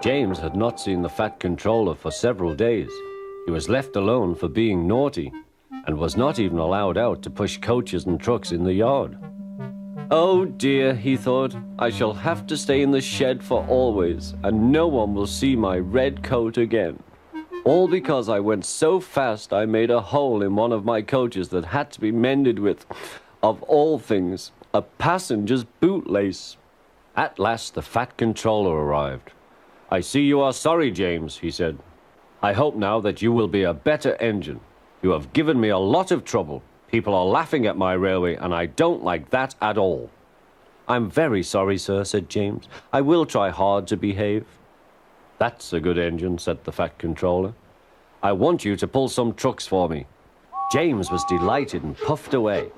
James had not seen the Fat Controller for several days. He was left alone for being naughty and was not even allowed out to push coaches and trucks in the yard. Oh dear, he thought, I shall have to stay in the shed for always, and no one will see my red coat again. All because I went so fast I made a hole in one of my coaches that had to be mended with, of all things, a passenger's bootlace. At last the Fat Controller arrived. I see you are sorry, James, he said. I hope now that you will be a better engine. You have given me a lot of trouble. People are laughing at my railway, and I don't like that at all. I'm very sorry, sir, said James. I will try hard to behave. That's a good engine, said the Fat Controller. I want you to pull some trucks for me. James was delighted and puffed away.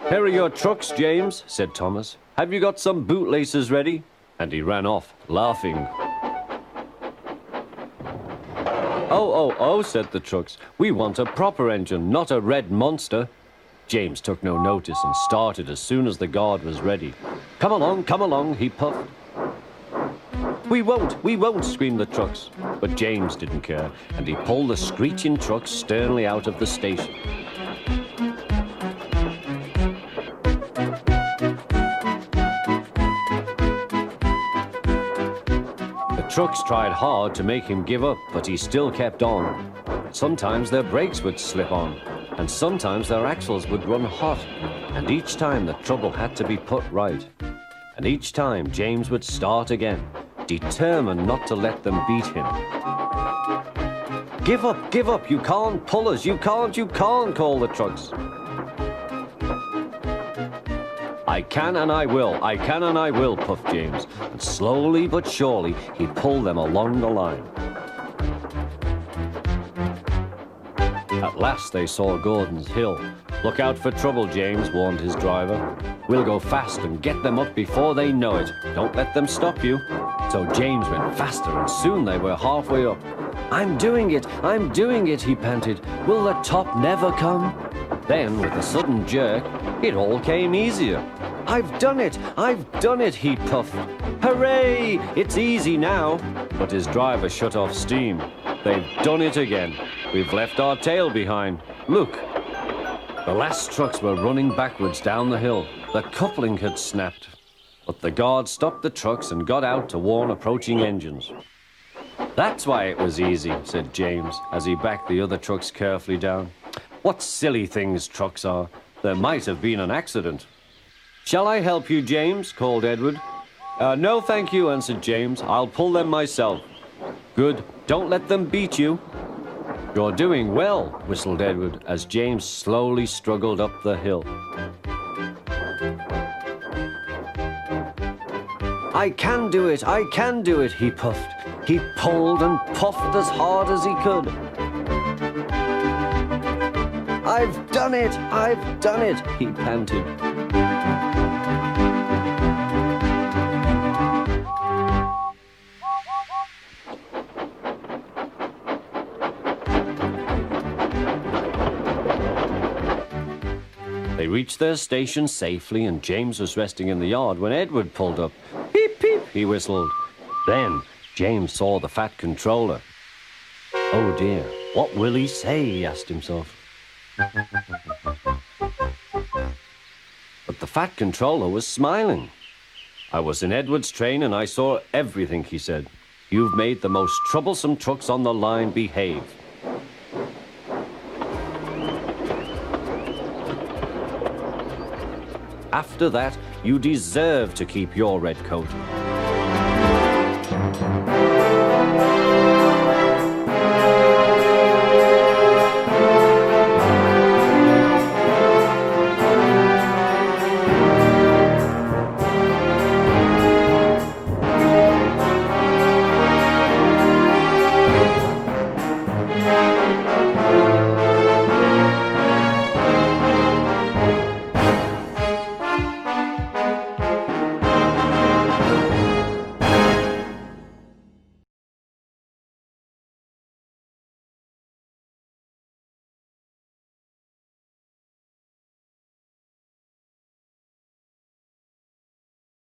Here are your trucks, James, said Thomas. Have you got some bootlaces ready? And he ran off, laughing. Oh, said the trucks. We want a proper engine, not a red monster. James took no notice and started as soon as the guard was ready. Come along, he puffed. We won't, screamed the trucks. But James didn't care, and he pulled the screeching trucks sternly out of the station. Trucks tried hard to make him give up, but he still kept on. Sometimes their brakes would slip on, and sometimes their axles would run hot, and each time the trouble had to be put right. And each time James would start again, determined not to let them beat him. Give up, you can't pull us, you can't, called the trucks. I can and I will, puffed James, and slowly but surely he pulled them along the line. At last they saw Gordon's Hill. Look out for trouble, James, warned his driver. We'll go fast and get them up before they know it. Don't let them stop you. So James went faster, and soon they were halfway up. I'm doing it, he panted. Will the top never come? Then, with a sudden jerk, it all came easier. I've done it, he puffed. Hooray! It's easy now. But his driver shut off steam. They've done it again. We've left our tail behind. Look. The last trucks were running backwards down the hill. The coupling had snapped. But the guard stopped the trucks and got out to warn approaching engines. That's why it was easy, said James, as he backed the other trucks carefully down. What silly things trucks are. There might have been an accident. Shall I help you, James? Called Edward. No, thank you, answered James. I'll pull them myself. Good. Don't let them beat you. You're doing well, whistled Edward, as James slowly struggled up the hill. I can do it, he puffed. He pulled and puffed as hard as he could. I've done it, he panted. They reached their station safely, and James was resting in the yard when Edward pulled up. Peep, peep, he whistled. Then James saw the Fat Controller. Oh dear, what will he say, he asked himself. But the Fat Controller was smiling. I was in Edward's train and I saw everything, he said. You've made the most troublesome trucks on the line behave. After that, you deserve to keep your red coat.